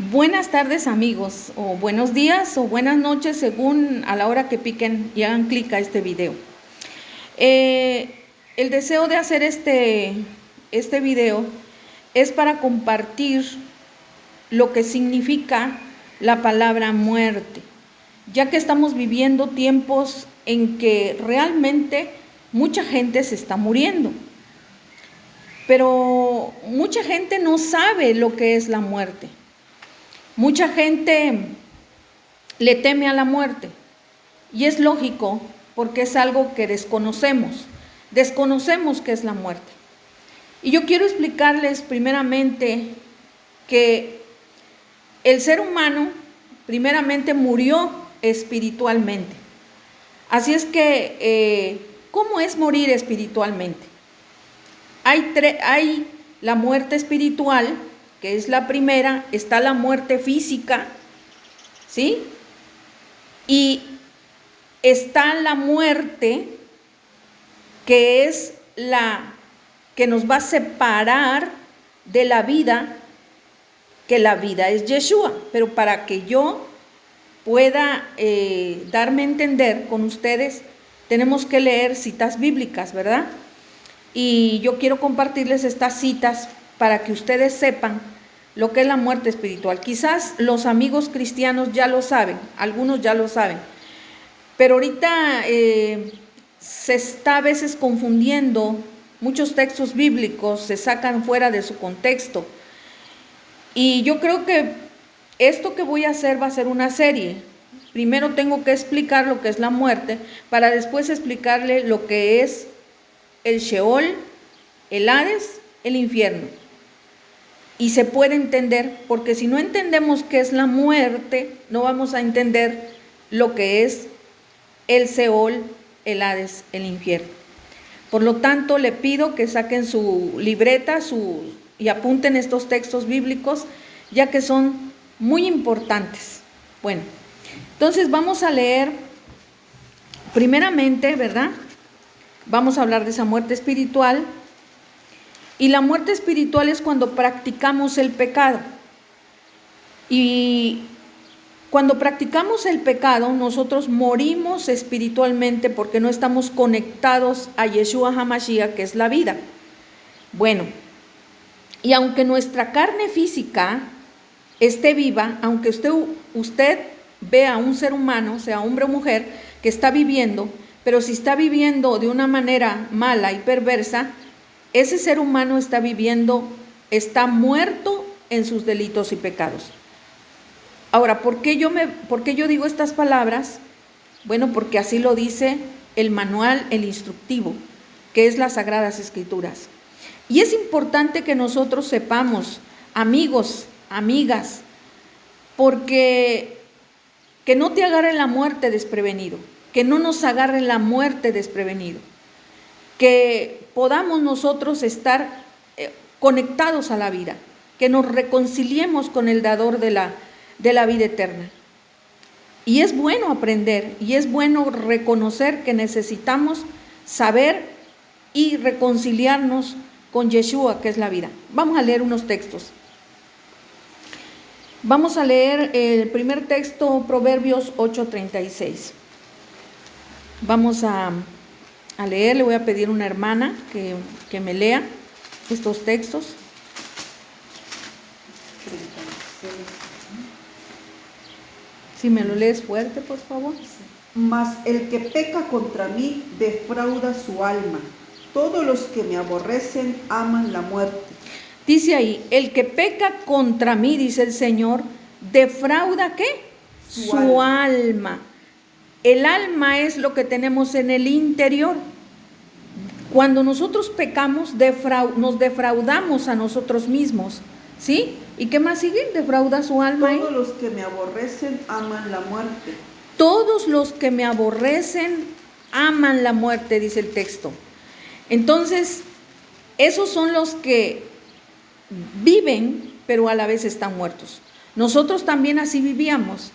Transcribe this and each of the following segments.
Buenas tardes amigos, o buenos días o buenas noches según a la hora que piquen y hagan clic a este video. El deseo de hacer este video es para compartir lo que significa la palabra muerte, ya que estamos viviendo tiempos en que realmente mucha gente se está muriendo, pero mucha gente no sabe lo que es la muerte. Mucha gente le teme a la muerte y es lógico porque es algo que desconocemos qué es la muerte. Y yo quiero explicarles primeramente que el ser humano primeramente murió espiritualmente. Así es que, ¿cómo es morir espiritualmente? Hay la muerte espiritual, que es la primera, está la muerte física, ¿sí? Y está la muerte que es la que nos va a separar de la vida, que la vida es Yeshua. Pero para que yo pueda darme a entender con ustedes, tenemos que leer citas bíblicas, ¿verdad? Y yo quiero compartirles estas citas para que ustedes sepan lo que es la muerte espiritual. Quizás los amigos cristianos ya lo saben, algunos ya lo saben, pero ahorita se está a veces confundiendo, muchos textos bíblicos se sacan fuera de su contexto. Y yo creo que esto que voy a hacer va a ser una serie. Primero tengo que explicar lo que es la muerte, para después explicarle lo que es el Sheol, el Hades, el infierno. Y se puede entender, porque si no entendemos qué es la muerte, no vamos a entender lo que es el Seol, el Hades, el infierno. Por lo tanto, le pido que saquen su libreta y apunten estos textos bíblicos, ya que son muy importantes. Bueno, entonces vamos a leer primeramente, ¿verdad? Vamos a hablar de esa muerte espiritual. Y la muerte espiritual es cuando practicamos el pecado. Y cuando practicamos el pecado, nosotros morimos espiritualmente porque no estamos conectados a Yeshua HaMashiach, que es la vida. Bueno, y aunque nuestra carne física esté viva, aunque usted vea a un ser humano, sea hombre o mujer, que está viviendo, pero si está viviendo de una manera mala y perversa, ese ser humano está muerto en sus delitos y pecados. Ahora, ¿por qué yo digo estas palabras? Bueno, porque así lo dice el manual, el instructivo, que es las Sagradas Escrituras. Y es importante que nosotros sepamos, amigos, amigas, porque que no te agarre la muerte desprevenido, que no nos agarre la muerte desprevenido, que podamos nosotros estar conectados a la vida, que nos reconciliemos con el dador de la vida eterna. Y es bueno aprender y es bueno reconocer que necesitamos saber y reconciliarnos con Yeshua, que es la vida. Vamos a leer unos textos. Vamos a leer el primer texto, Proverbios 8:36. Vamos a leer, le voy a pedir a una hermana que me lea estos textos. Si me lo lees fuerte, por favor. Mas el que peca contra mí defrauda su alma. Todos los que me aborrecen aman la muerte. Dice ahí, el que peca contra mí, dice el Señor, defrauda ¿qué? Su alma. El alma es lo que tenemos en el interior. Cuando nosotros pecamos, nos defraudamos a nosotros mismos, ¿sí? ¿Y qué más sigue? Defrauda su alma. Todos los que me aborrecen aman la muerte. Todos los que me aborrecen aman la muerte, dice el texto. Entonces, esos son los que viven, pero a la vez están muertos. Nosotros también así vivíamos.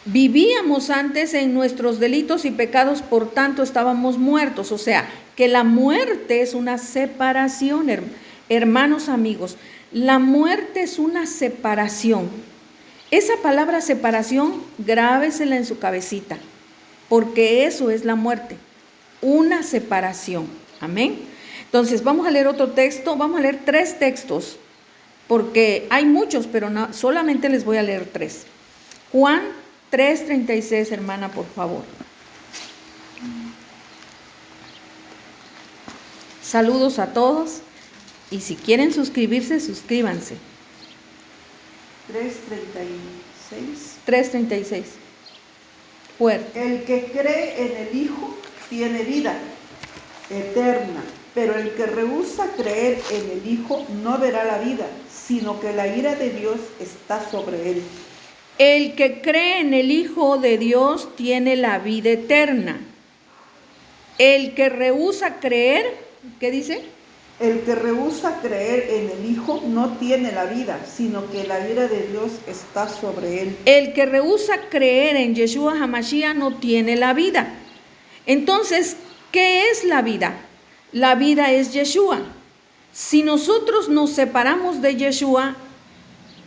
Vivíamos antes en nuestros delitos y pecados, por tanto estábamos muertos. O sea, que la muerte es una separación, Hermanos amigos, la muerte es una separación. Esa palabra separación, grábesela en su cabecita, porque eso es la muerte, una separación. Amén. Entonces vamos a leer otro texto, vamos a leer 3 textos, porque hay muchos, pero no, solamente les voy a leer 3. Juan 3:36, hermana, por favor. Saludos a todos y si quieren suscribirse, suscríbanse. 3:36. 3:36. Fuerte. El que cree en el Hijo tiene vida eterna, pero el que rehúsa creer en el Hijo no verá la vida, sino que la ira de Dios está sobre él. El que cree en el Hijo de Dios tiene la vida eterna. El que rehúsa creer, ¿qué dice? El que rehúsa creer en el Hijo no tiene la vida, sino que la ira de Dios está sobre él. El que rehúsa creer en Yeshua HaMashiach no tiene la vida. Entonces, ¿qué es la vida? La vida es Yeshua. Si nosotros nos separamos de Yeshua,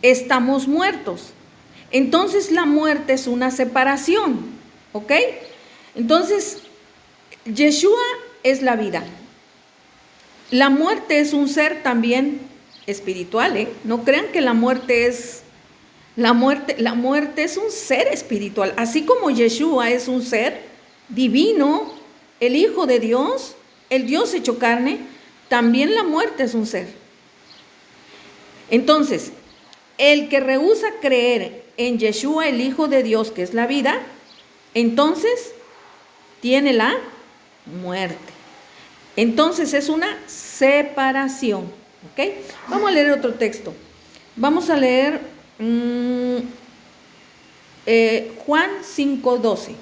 estamos muertos. Entonces la muerte es una separación, ¿ok? Entonces, Yeshua es la vida. La muerte es un ser también espiritual, ¿eh? No crean que la muerte es un ser espiritual. Así como Yeshua es un ser divino, el Hijo de Dios, el Dios hecho carne, también la muerte es un ser. Entonces, el que rehúsa creer en Yeshua, el Hijo de Dios, que es la vida, entonces tiene la muerte. Entonces es una separación, ¿ok? Vamos a leer otro texto. Vamos a leer Juan 5:12.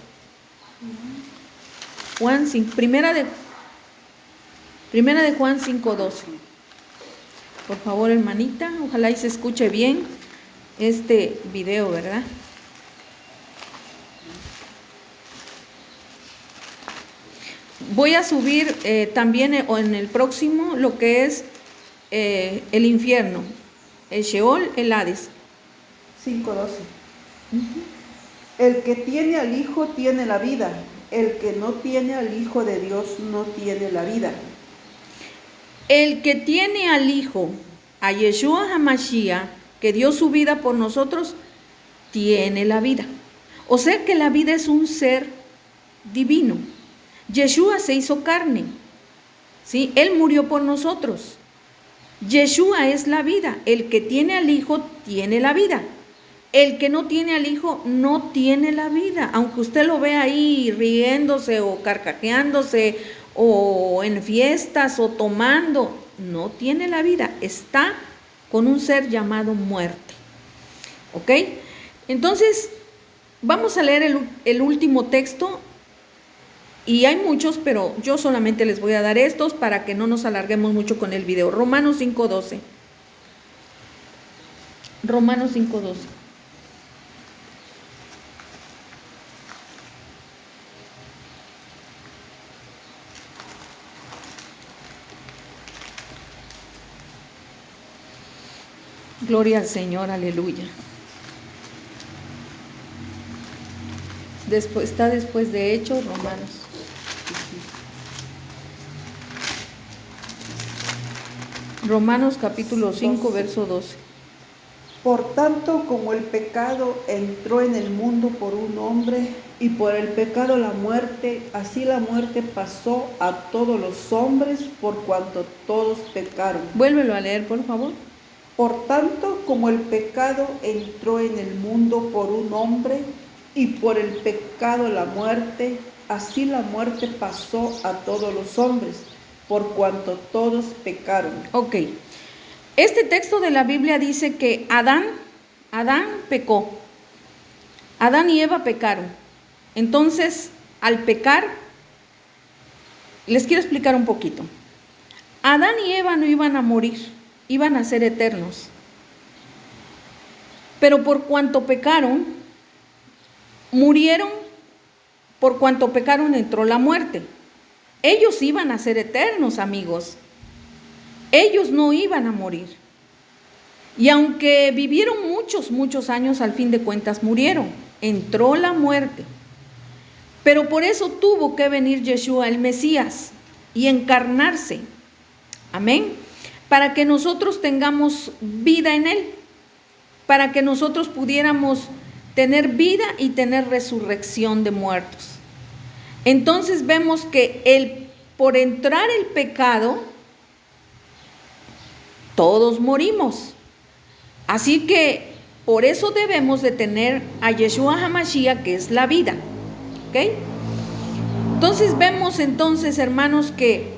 Primera de Juan 5:12. Por favor, hermanita, ojalá y se escuche bien este video, ¿verdad? Voy a subir también en el próximo lo que es el infierno, el Sheol, el Hades. 5:12. El que tiene al Hijo tiene la vida, el que no tiene al Hijo de Dios no tiene la vida. El que tiene al Hijo, a Yeshua HaMashiach, que dio su vida por nosotros, tiene la vida. O sea que la vida es un ser divino. Yeshua se hizo carne, ¿sí? Él murió por nosotros. Yeshua es la vida. El que tiene al Hijo tiene la vida. El que no tiene al Hijo no tiene la vida. Aunque usted lo vea ahí riéndose o carcajeándose o en fiestas o tomando, no tiene la vida. Está con un ser llamado muerte. ¿Ok? Entonces, vamos a leer el último texto. Y hay muchos, pero yo solamente les voy a dar estos para que no nos alarguemos mucho con el video. Romanos 5:12. Romanos 5:12. Gloria al Señor, aleluya. Está después de Hechos, Romanos. Romanos capítulo 5, verso 12. Por tanto, como el pecado entró en el mundo por un hombre, y por el pecado la muerte, así la muerte pasó a todos los hombres por cuanto todos pecaron. Vuélvelo a leer, por favor. Por tanto, como el pecado entró en el mundo por un hombre, y por el pecado la muerte, así la muerte pasó a todos los hombres, por cuanto todos pecaron. Ok. Este texto de la Biblia dice que Adán pecó. Adán y Eva pecaron. Entonces, al pecar, les quiero explicar un poquito. Adán y Eva no iban a morir, iban a ser eternos. Pero por cuanto pecaron, murieron, por cuanto pecaron entró la muerte. Ellos iban a ser eternos, amigos. Ellos no iban a morir. Y aunque vivieron muchos años, al fin de cuentas murieron. Entró la muerte. Pero por eso tuvo que venir Yeshua, el Mesías, y encarnarse. Amén. Para que nosotros tengamos vida en Él. Para que nosotros pudiéramos tener vida y tener resurrección de muertos. Entonces vemos que por entrar el pecado, todos morimos. Así que por eso debemos de tener a Yeshua HaMashiach, que es la vida. ¿Ok? Entonces vemos entonces, hermanos, que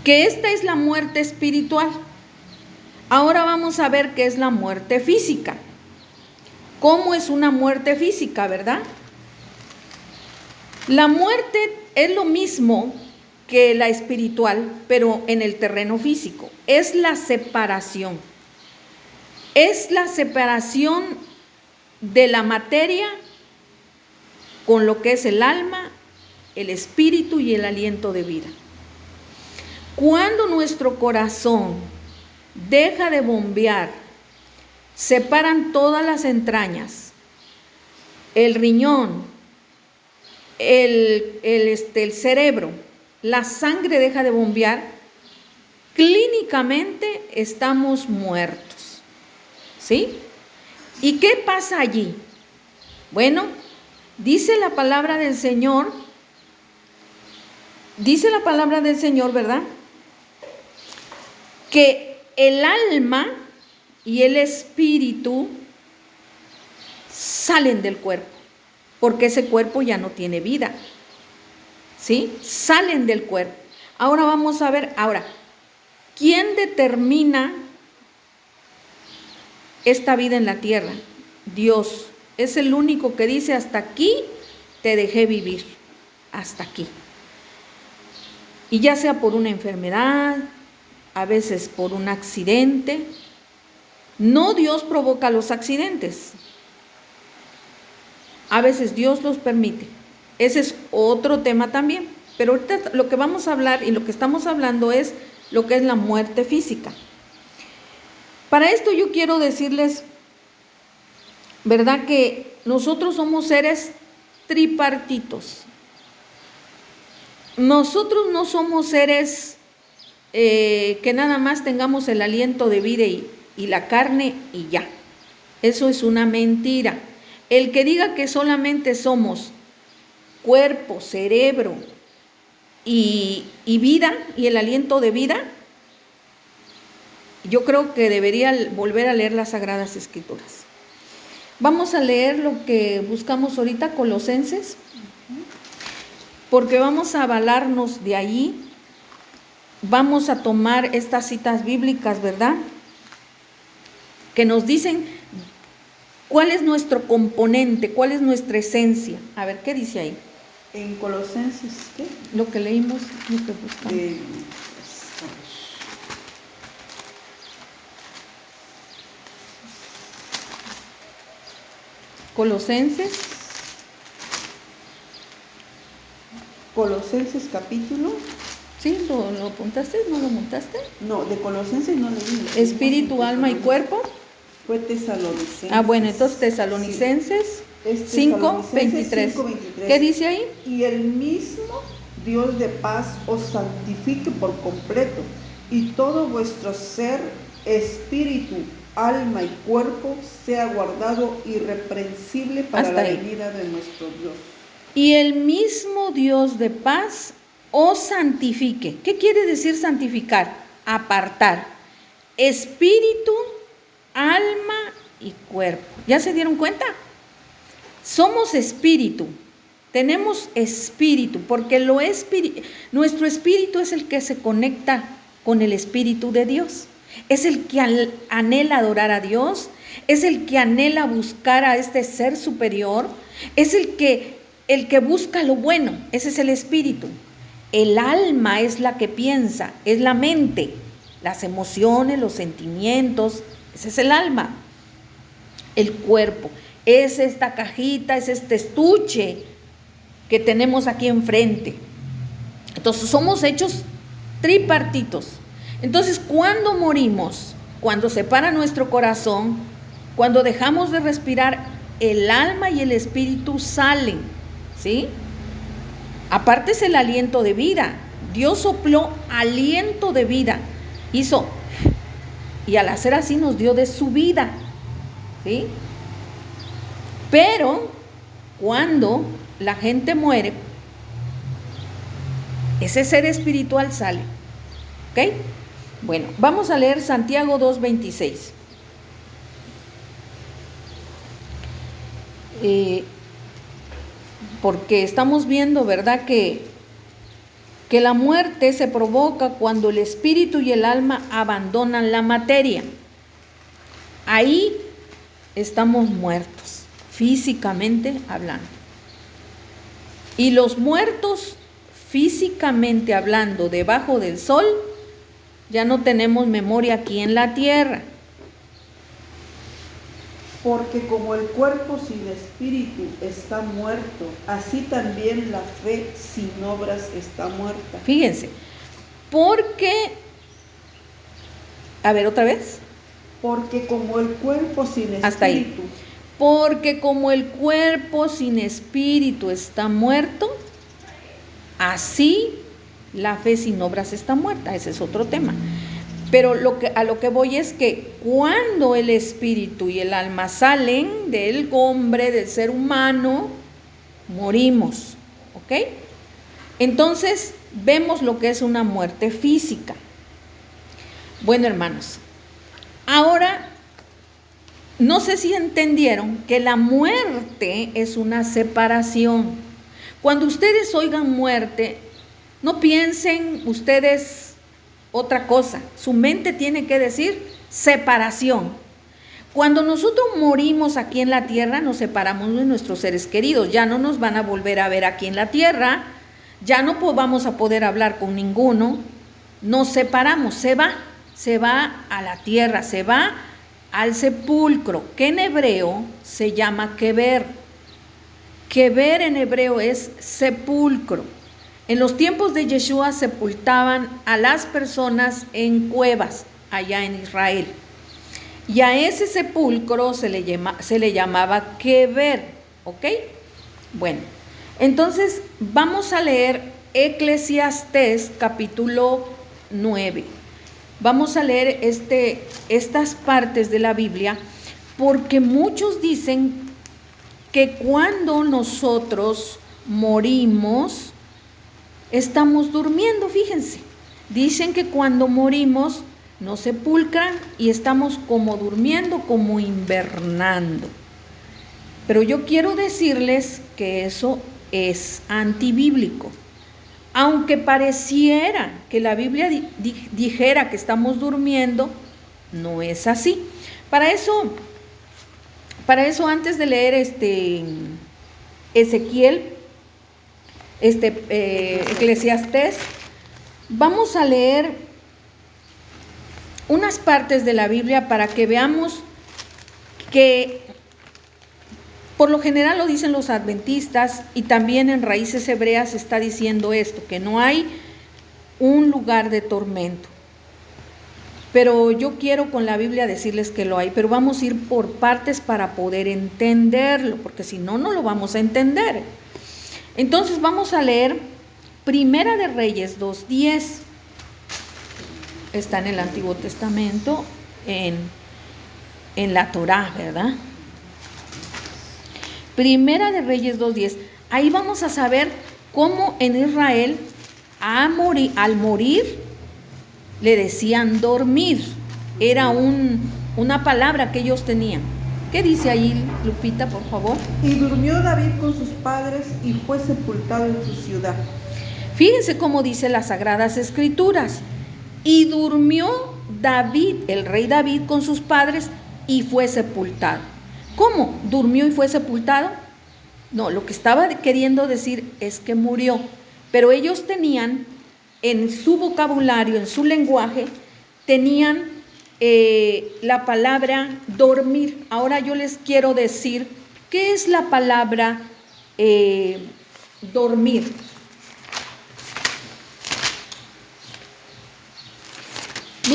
esta es la muerte espiritual. Ahora vamos a ver qué es la muerte física. ¿Cómo es una muerte física, verdad? La muerte es lo mismo que la espiritual, pero en el terreno físico. Es la separación. Es la separación de la materia con lo que es el alma, el espíritu y el aliento de vida. Cuando nuestro corazón deja de bombear, separan todas las entrañas, el riñón, el cerebro, la sangre deja de bombear, clínicamente estamos muertos. ¿Sí? ¿Y qué pasa allí? Bueno, dice la palabra del Señor, ¿verdad? Que el alma y el espíritu salen del cuerpo, porque ese cuerpo ya no tiene vida. ¿Sí? Salen del cuerpo. Ahora vamos a ver, ¿quién determina esta vida en la tierra? Dios. Es el único que dice: hasta aquí te dejé vivir, hasta aquí. Y ya sea por una enfermedad, a veces por un accidente. No Dios provoca los accidentes. A veces Dios los permite. Ese es otro tema también. Pero ahorita lo que vamos a hablar y lo que estamos hablando es lo que es la muerte física. Para esto yo quiero decirles, ¿verdad?, que nosotros somos seres tripartitos. Nosotros no somos seres que nada más tengamos el aliento de vida y la carne y ya. Eso es una mentira. El que diga que solamente somos cuerpo, cerebro y vida y el aliento de vida, yo creo que debería volver a leer las Sagradas Escrituras. Vamos a leer lo que buscamos ahorita, Colosenses, porque vamos a avalarnos de ahí. Vamos a tomar estas citas bíblicas, ¿verdad?, que nos dicen cuál es nuestro componente, cuál es nuestra esencia. A ver, ¿qué dice ahí? En Colosenses, ¿qué? Lo que leímos, lo que buscamos. Colosenses capítulo. ¿Sí? ¿Lo apuntaste? ¿No lo montaste? No, de Colosenses no leí. Espíritu, alma y cuerpo. Fue Tesalonicenses. Bueno, entonces Tesalonicenses 5:23. ¿Qué dice ahí? Y el mismo Dios de paz os santifique por completo, y todo vuestro ser, espíritu, alma y cuerpo sea guardado irreprensible para la venida de nuestro Dios. Y el mismo Dios de paz os santifique. ¿Qué quiere decir santificar? Apartar. Espíritu, alma y cuerpo. ¿Ya se dieron cuenta? Somos espíritu. Tenemos espíritu, porque nuestro espíritu es el que se conecta con el Espíritu de Dios. Es el que anhela adorar a Dios, es el que anhela buscar a este ser superior, es el que busca lo bueno. Ese es el espíritu. El alma es la que piensa, es la mente, las emociones, los sentimientos. Ese es el alma. El cuerpo es esta cajita, es este estuche que tenemos aquí enfrente. Entonces somos hechos tripartitos. Entonces, cuando morimos, cuando se para nuestro corazón, cuando dejamos de respirar, el alma y el espíritu salen, ¿sí? Aparte es el aliento de vida. Dios sopló aliento de vida, hizo, y al hacer así nos dio de su vida, ¿sí? Pero cuando la gente muere, ese ser espiritual sale, ¿ok? Bueno, vamos a leer Santiago 2:26. Porque estamos viendo, ¿verdad?, que la muerte se provoca cuando el espíritu y el alma abandonan la materia. Ahí estamos muertos, físicamente hablando. Y los muertos, físicamente hablando, debajo del sol, ya no tenemos memoria aquí en la tierra. Porque como el cuerpo sin espíritu está muerto, así también la fe sin obras está muerta. Fíjense, porque, a ver otra vez. Porque como el cuerpo sin espíritu. Hasta ahí. Porque como el cuerpo sin espíritu está muerto, así la fe sin obras está muerta. Ese es otro tema. Pero a lo que voy es que cuando el espíritu y el alma salen del hombre, del ser humano, morimos, ¿ok? Entonces vemos lo que es una muerte física. Bueno, hermanos, ahora no sé si entendieron que la muerte es una separación. Cuando ustedes oigan muerte, no piensen ustedes otra cosa. Su mente tiene que decir separación. Cuando nosotros morimos aquí en la tierra, nos separamos de nuestros seres queridos. Ya no nos van a volver a ver aquí en la tierra. Ya no vamos a poder hablar con ninguno. Nos separamos, se va a la tierra, se va al sepulcro, que en hebreo se llama kever. Kever en hebreo es sepulcro. En los tiempos de Yeshua sepultaban a las personas en cuevas allá en Israel. Y a ese sepulcro se le llamaba kever, ¿ok? Bueno, entonces vamos a leer Eclesiastés capítulo 9. Vamos a leer estas partes de la Biblia porque muchos dicen que cuando nosotros morimos, estamos durmiendo, fíjense. Dicen que cuando morimos nos sepulcran y estamos como durmiendo, como invernando. Pero yo quiero decirles que eso es antibíblico. Aunque pareciera que la Biblia dijera que estamos durmiendo, no es así. Para eso antes de leer Ezequiel, Eclesiastés, vamos a leer unas partes de la Biblia para que veamos que por lo general lo dicen los adventistas y también en Raíces Hebreas está diciendo esto, que no hay un lugar de tormento. Pero yo quiero con la Biblia decirles que lo hay, pero vamos a ir por partes para poder entenderlo, porque si no, no lo vamos a entender. Entonces vamos a leer Primera de Reyes 2:10. Está en el Antiguo Testamento, en la Torá, ¿verdad? Primera de Reyes 2:10. Ahí vamos a saber cómo en Israel al morir le decían dormir. Era una palabra que ellos tenían. ¿Qué dice ahí, Lupita, por favor? Y durmió David con sus padres y fue sepultado en su ciudad. Fíjense cómo dice las Sagradas Escrituras. Y durmió David, el rey David, con sus padres y fue sepultado. ¿Cómo? ¿Durmió y fue sepultado? No, lo que estaba queriendo decir es que murió. Pero ellos tenían, en su vocabulario, en su lenguaje, tenían la palabra dormir. Ahora yo les quiero decir, ¿qué es la palabra dormir?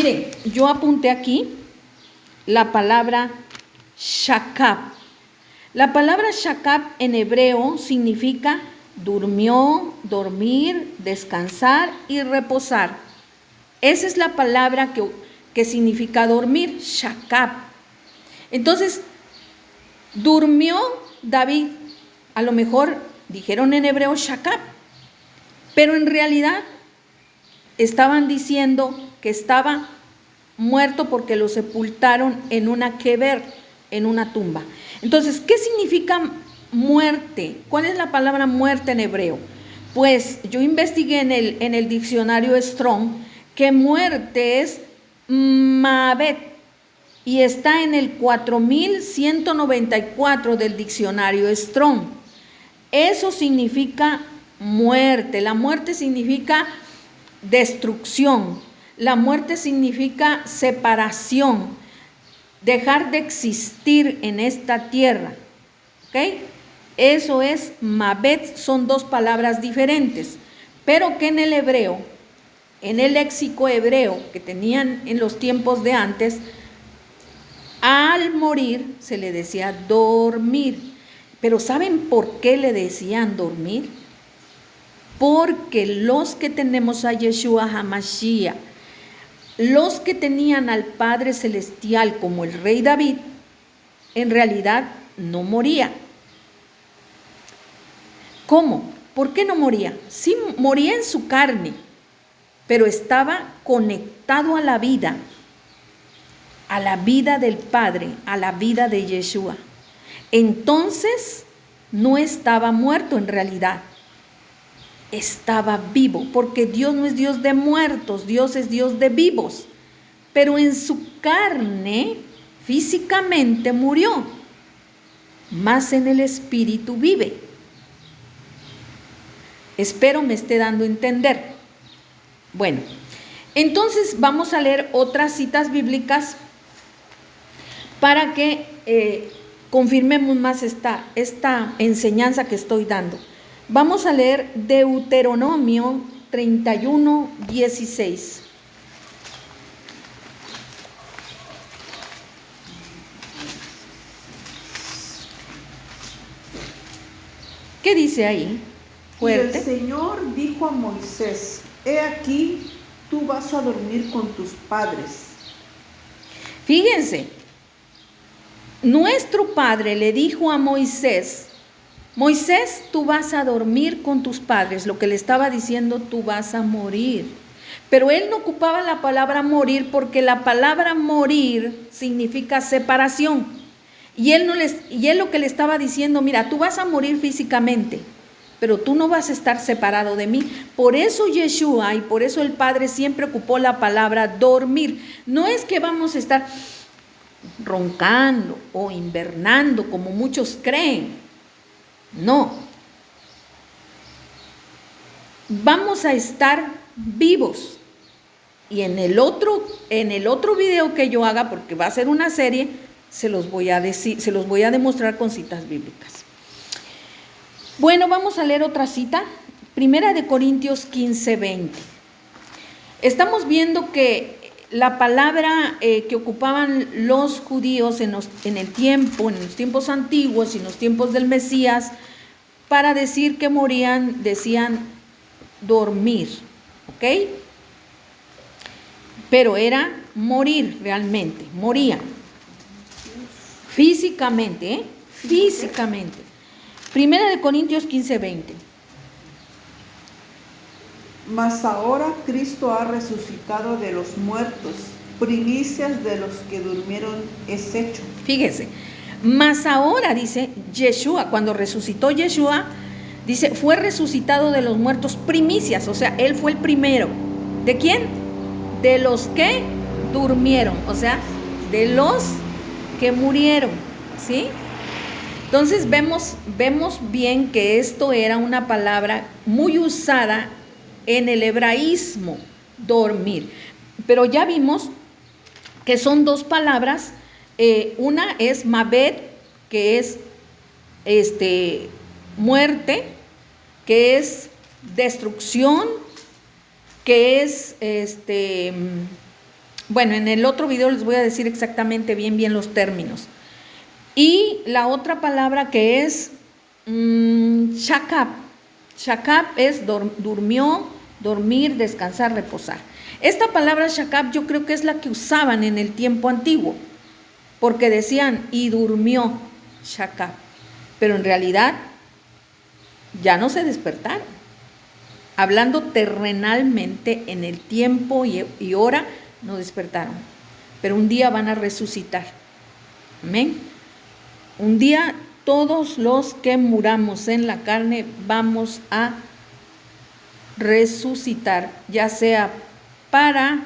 Miren, yo apunté aquí la palabra shakab. La palabra shakab en hebreo significa durmió, dormir, descansar y reposar. Esa es la palabra que significa dormir, shakab. Entonces, durmió David, a lo mejor dijeron en hebreo shakab, pero en realidad estaban diciendo que estaba muerto porque lo sepultaron en una keber, en una tumba. Entonces, ¿qué significa muerte? ¿Cuál es la palabra muerte en hebreo? Pues yo investigué en el diccionario Strong que muerte es mavet y está en el 4194 del diccionario Strong. Eso significa muerte. La muerte significa destrucción. La muerte significa separación, dejar de existir en esta tierra. ¿Ok? Eso es mavet, son dos palabras diferentes, pero que en el hebreo, en el léxico hebreo que tenían en los tiempos de antes, al morir se le decía dormir. Pero ¿saben por qué le decían dormir? Porque los que tenemos a Yeshua HaMashiach, los que tenían al Padre Celestial como el Rey David, en realidad no moría. ¿Cómo? ¿Por qué no moría? Sí, moría en su carne, pero estaba conectado a la vida del Padre, a la vida de Yeshua. Entonces, no estaba muerto en realidad. Estaba vivo, porque Dios no es Dios de muertos, Dios es Dios de vivos. Pero en su carne, físicamente murió, mas en el espíritu vive. Espero me esté dando a entender. Bueno, entonces vamos a leer otras citas bíblicas para que confirmemos más esta enseñanza que estoy dando. Vamos a leer Deuteronomio 31:16. ¿Qué dice ahí? Fuerte. Y el Señor dijo a Moisés: He aquí, tú vas a dormir con tus padres. Fíjense, nuestro Padre le dijo a Moisés: Moisés, tú vas a dormir con tus padres. Lo que le estaba diciendo, tú vas a morir. Pero él no ocupaba la palabra morir porque la palabra morir significa separación. Y él lo que le estaba diciendo, mira, tú vas a morir físicamente, pero tú no vas a estar separado de mí. Por eso Yeshua y por eso el Padre siempre ocupó la palabra dormir. No es que vamos a estar roncando o invernando como muchos creen. No, vamos a estar vivos. Y en el otro video que yo haga, porque va a ser una serie, se los voy a demostrar con citas bíblicas. Bueno, vamos a leer otra cita, 1 Corintios 15:20. Estamos viendo que la palabra que ocupaban los judíos en los tiempos antiguos y en los tiempos del Mesías, para decir que morían, decían dormir, ¿ok? Pero era morir realmente, morían. Físicamente, físicamente. 1 Corintios 15:20. Mas ahora Cristo ha resucitado de los muertos, primicias de los que durmieron es hecho. Fíjese, mas ahora dice Yeshua, cuando resucitó Yeshua, dice, fue resucitado de los muertos, primicias, o sea, él fue el primero. ¿De quién? De los que durmieron, o sea, de los que murieron, ¿sí? Entonces vemos bien que esto era una palabra muy usada en el hebraísmo, dormir. Pero ya vimos que son dos palabras, una es mavet, que es muerte, que es destrucción, que es Bueno, en el otro video les voy a decir exactamente bien los términos. Y la otra palabra que es shakab. Shakab es durmió, dormir, descansar, reposar. Esta palabra shakab yo creo que es la que usaban en el tiempo antiguo, porque decían, y durmió shakab. Pero en realidad ya no se despertaron. Hablando terrenalmente, en el tiempo y hora, no despertaron. Pero un día van a resucitar. Amén. Un día todos los que muramos en la carne vamos a resucitar, ya sea para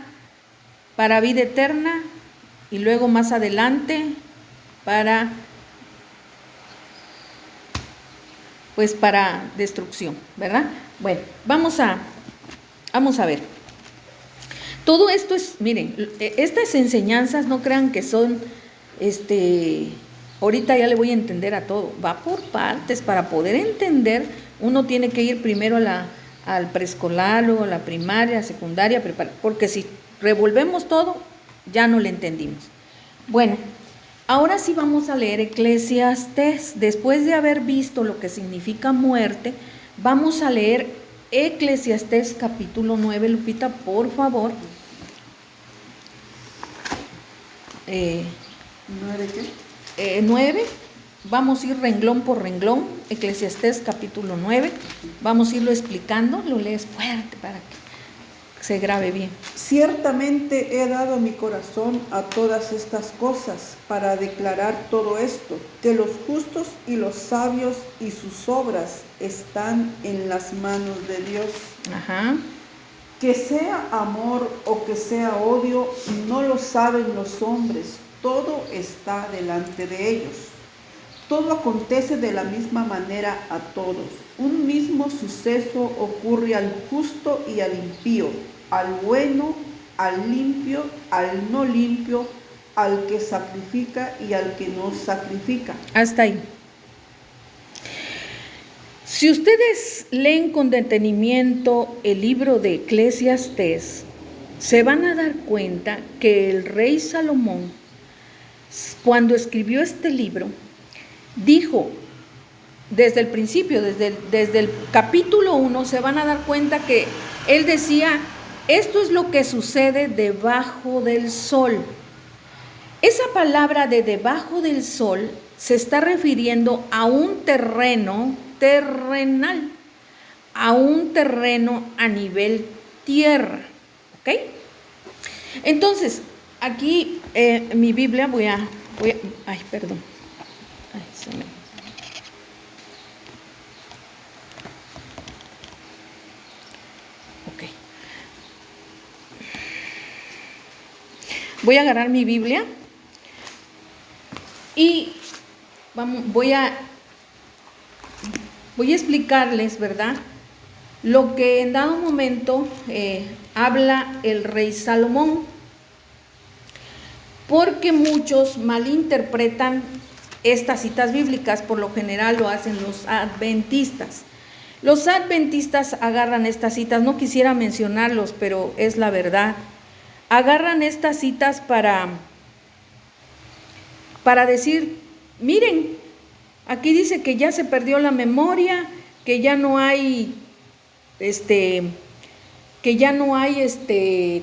vida eterna y luego más adelante para destrucción, ¿verdad? Bueno, vamos a ver. Todo esto es, miren, estas enseñanzas no crean que son, ahorita ya le voy a entender a todo, va por partes. Para poder entender, uno tiene que ir primero al preescolar, luego a la primaria, secundaria, porque si revolvemos todo, ya no le entendimos. Bueno, ahora sí vamos a leer Eclesiastés. Después de haber visto lo que significa muerte, vamos a leer Eclesiastés capítulo 9, Lupita, por favor. ¿9 qué? 9, vamos a ir renglón por renglón, Eclesiastés capítulo 9, vamos a irlo explicando, lo lees fuerte para que se grabe bien. Ciertamente he dado mi corazón a todas estas cosas para declarar todo esto, que los justos y los sabios y sus obras están en las manos de Dios. Ajá. Que sea amor o que sea odio, no lo saben los hombres, todo está delante de ellos. Todo acontece de la misma manera a todos. Un mismo suceso ocurre al justo y al impío, al bueno, al limpio, al no limpio, al que sacrifica y al que no sacrifica. Hasta ahí. Si ustedes leen con detenimiento el libro de Eclesiastés, se van a dar cuenta que el rey Salomón, cuando escribió este libro, dijo desde el principio, desde el capítulo 1, se van a dar cuenta que él decía, esto es lo que sucede debajo del sol. Esa palabra de debajo del sol se está refiriendo a un terreno terrenal, a un terreno a nivel tierra, ¿ok? Entonces, aquí mi Biblia ay, perdón. Ay, se me... Ok. Voy a agarrar mi Biblia y voy a explicarles, ¿verdad?, lo que en dado momento habla el rey Salomón, porque muchos malinterpretan estas citas bíblicas. Por lo general lo hacen los adventistas. Los adventistas agarran estas citas, no quisiera mencionarlos, pero es la verdad. Agarran estas citas para decir, miren, aquí dice que ya se perdió la memoria, que ya no hay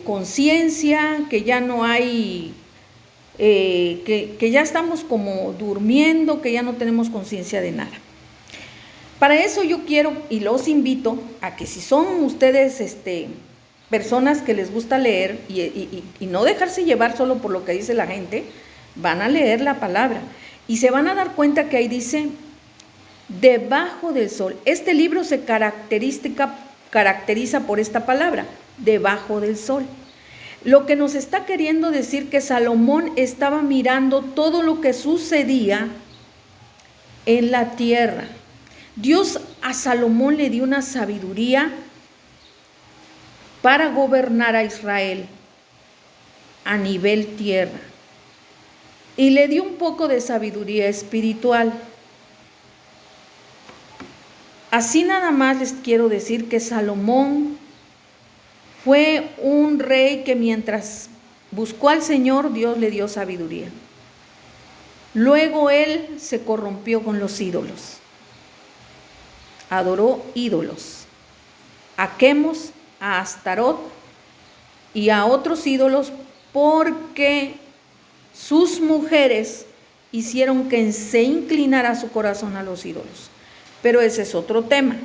conciencia, que ya no hay, que ya estamos como durmiendo, que ya no tenemos conciencia de nada. Para eso yo quiero y los invito a que si son ustedes personas que les gusta leer y no dejarse llevar solo por lo que dice la gente, van a leer la palabra y se van a dar cuenta que ahí dice debajo del sol. Este libro se caracteriza por esta palabra, debajo del sol. Lo que nos está queriendo decir que Salomón estaba mirando todo lo que sucedía en la tierra. Dios a Salomón le dio una sabiduría para gobernar a Israel a nivel tierra. Y le dio un poco de sabiduría espiritual. Así nada más les quiero decir que Salomón fue un rey que mientras buscó al Señor, Dios le dio sabiduría. Luego él se corrompió con los ídolos. Adoró ídolos. A Quemos, a Astarot y a otros ídolos, porque sus mujeres hicieron que se inclinara su corazón a los ídolos. Pero ese es otro tema.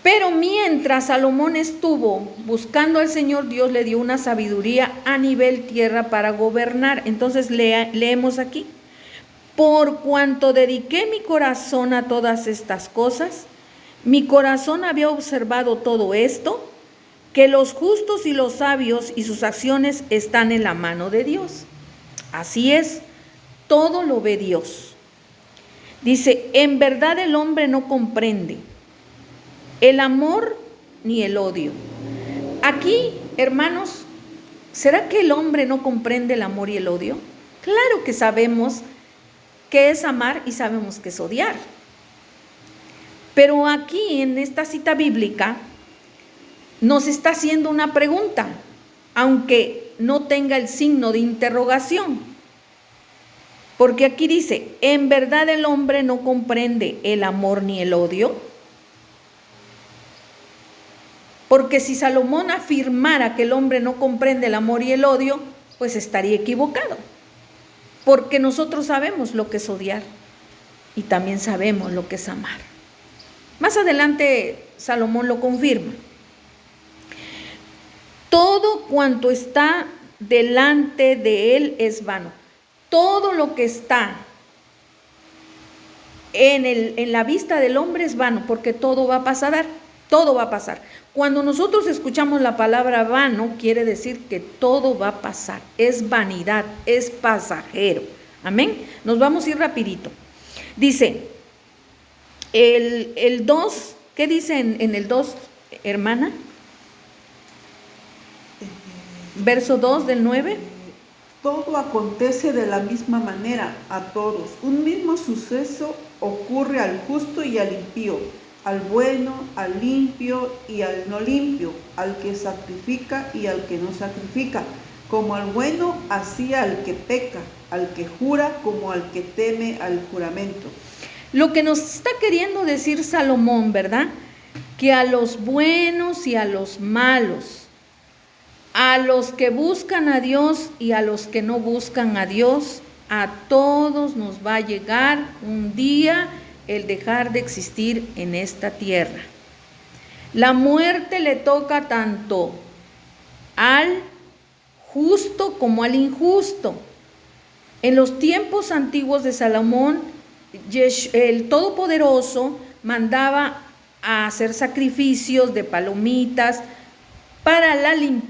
Pero mientras Salomón estuvo buscando al Señor, Dios le dio una sabiduría a nivel tierra para gobernar. Entonces leemos aquí: por cuanto dediqué mi corazón a todas estas cosas, mi corazón había observado todo esto, que los justos y los sabios y sus acciones están en la mano de Dios. Así es, todo lo ve Dios. Dice, en verdad el hombre no comprende el amor ni el odio. Aquí, hermanos, ¿será que el hombre no comprende el amor y el odio? Claro que sabemos qué es amar y sabemos qué es odiar. Pero aquí, en esta cita bíblica, nos está haciendo una pregunta, aunque no tenga el signo de interrogación. Porque aquí dice, ¿en verdad el hombre no comprende el amor ni el odio? Porque si Salomón afirmara que el hombre no comprende el amor y el odio, pues estaría equivocado. Porque nosotros sabemos lo que es odiar y también sabemos lo que es amar. Más adelante Salomón lo confirma. Todo cuanto está delante de él es vano. Todo lo que está en la vista del hombre es vano, porque todo va a pasar. Todo va a pasar. Cuando nosotros escuchamos la palabra vano, quiere decir que todo va a pasar. Es vanidad, es pasajero. Amén. Nos vamos a ir rapidito. Dice, el 2, ¿qué dice en el 2, hermana? Verso 2 del 9. Todo acontece de la misma manera a todos. Un mismo suceso ocurre al justo y al impío, al bueno, al limpio y al no limpio, al que sacrifica y al que no sacrifica. Como al bueno, así al que peca, al que jura como al que teme al juramento. Lo que nos está queriendo decir Salomón, ¿verdad? Que a los buenos y a los malos, a los que buscan a Dios y a los que no buscan a Dios, a todos nos va a llegar un día el dejar de existir en esta tierra. La muerte le toca tanto al justo como al injusto. En los tiempos antiguos de Salomón, el Todopoderoso mandaba a hacer sacrificios de palomitas para la limpieza